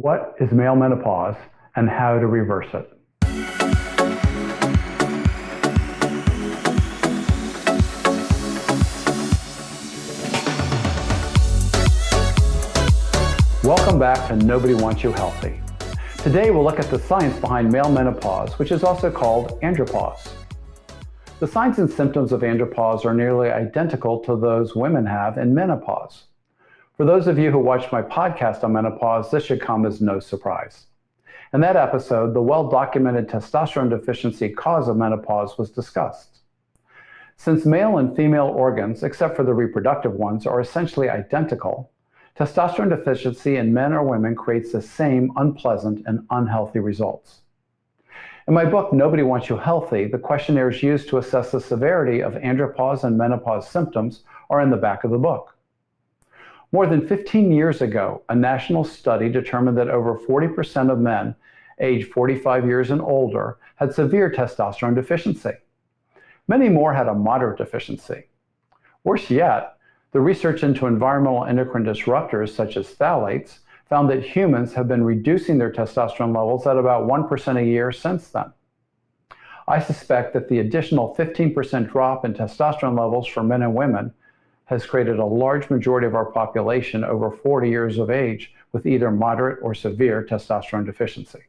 What is male menopause and how to reverse it? Welcome back to Nobody Wants You Healthy. Today we'll look at the science behind male menopause, which is also called andropause. The signs and symptoms of andropause are nearly identical to those women have in menopause. For those of you who watched my podcast on menopause, this should come as no surprise. In that episode, the well-documented testosterone deficiency cause of menopause was discussed. Since male and female organs, except for the reproductive ones, are essentially identical, testosterone deficiency in men or women creates the same unpleasant and unhealthy results. In my book, Nobody Wants You Healthy, the questionnaires used to assess the severity of andropause and menopause symptoms are in the back of the book. More than 15 years ago, a national study determined that over 40% of men aged 45 years and older had severe testosterone deficiency. Many more had a moderate deficiency. Worse yet, the research into environmental endocrine disruptors such as phthalates found that humans have been reducing their testosterone levels at about 1% a year since then. I suspect that the additional 15% drop in testosterone levels for men and women has created a large majority of our population over 40 years of age with either moderate or severe testosterone deficiency.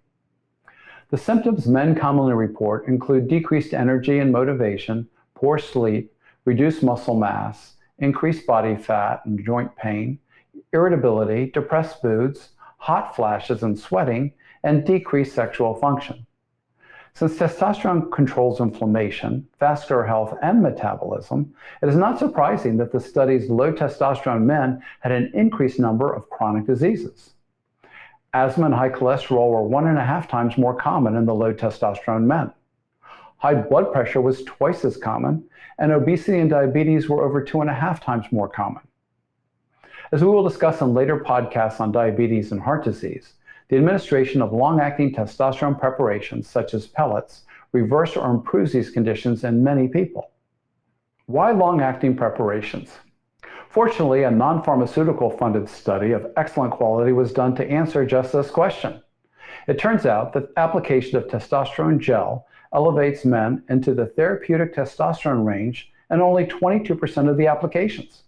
The symptoms men commonly report include decreased energy and motivation, poor sleep, reduced muscle mass, increased body fat and joint pain, irritability, depressed moods, hot flashes and sweating, and decreased sexual function. Since testosterone controls inflammation, vascular health, and metabolism, it is not surprising that the study's low testosterone men had an increased number of chronic diseases. Asthma and high cholesterol were 1.5 times more common in the low testosterone men. High blood pressure was twice as common, and obesity and diabetes were over 2.5 times more common. As we will discuss in later podcasts on diabetes and heart disease, the administration of long-acting testosterone preparations, such as pellets, reverse or improves these conditions in many people. Why long-acting preparations? Fortunately, a non-pharmaceutical funded study of excellent quality was done to answer just this question. It turns out that application of testosterone gel elevates men into the therapeutic testosterone range in only 22% of the applications.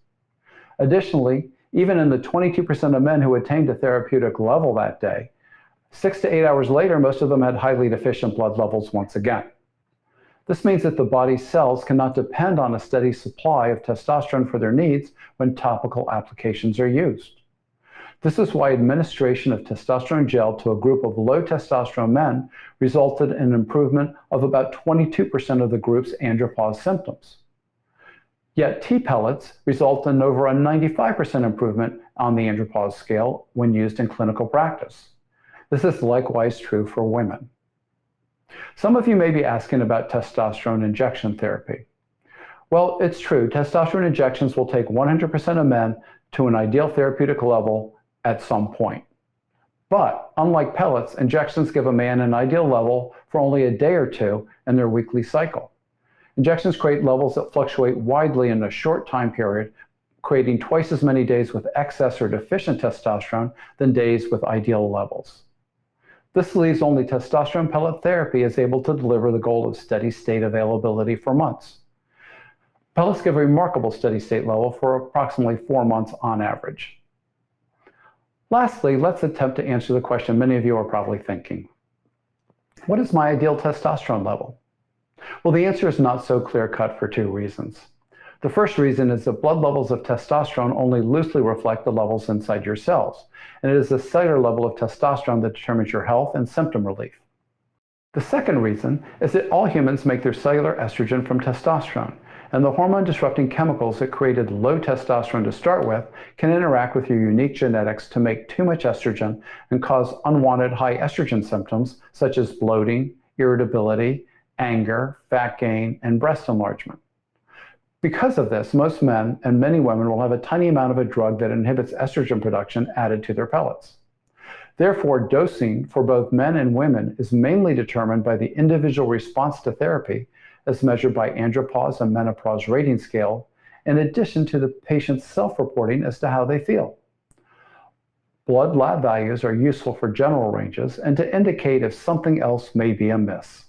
Additionally, even in the 22% of men who attained a therapeutic level that day, 6 to 8 hours later, most of them had highly deficient blood levels once again. This means that the body's cells cannot depend on a steady supply of testosterone for their needs when topical applications are used. This is why administration of testosterone gel to a group of low testosterone men resulted in an improvement of about 22% of the group's andropause symptoms. Yet T-pellets result in over a 95% improvement on the andropause scale when used in clinical practice. This is likewise true for women. Some of you may be asking about testosterone injection therapy. Well, it's true, testosterone injections will take 100% of men to an ideal therapeutic level at some point. But unlike pellets, injections give a man an ideal level for only a day or two in their weekly cycle. Injections create levels that fluctuate widely in a short time period, creating twice as many days with excess or deficient testosterone than days with ideal levels. This leaves only testosterone pellet therapy is able to deliver the goal of steady state availability for months. Pellets give a remarkable steady state level for approximately 4 months on average. Lastly, let's attempt to answer the question many of you are probably thinking. What is my ideal testosterone level? Well, the answer is not so clear-cut for 2 reasons. The first reason is that blood levels of testosterone only loosely reflect the levels inside your cells, and it is the cellular level of testosterone that determines your health and symptom relief. The second reason is that all humans make their cellular estrogen from testosterone, and the hormone-disrupting chemicals that created low testosterone to start with can interact with your unique genetics to make too much estrogen and cause unwanted high estrogen symptoms such as bloating, irritability, anger, fat gain, and breast enlargement. Because of this, most men and many women will have a tiny amount of a drug that inhibits estrogen production added to their pellets. Therefore, dosing for both men and women is mainly determined by the individual response to therapy as measured by Andropause and Menopause rating scale, in addition to the patient's self-reporting as to how they feel. Blood lab values are useful for general ranges and to indicate if something else may be amiss.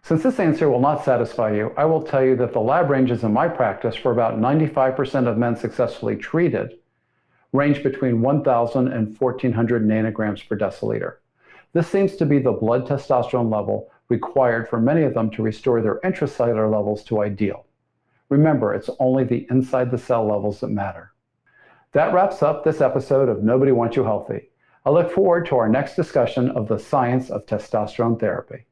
Since this answer will not satisfy you, I will tell you that the lab ranges in my practice for about 95% of men successfully treated range between 1,000 and 1,400 nanograms per deciliter. This seems to be the blood testosterone level required for many of them to restore their intracellular levels to ideal. Remember, it's only the inside the cell levels that matter. That wraps up this episode of Nobody Wants You Healthy. I look forward to our next discussion of the science of testosterone therapy.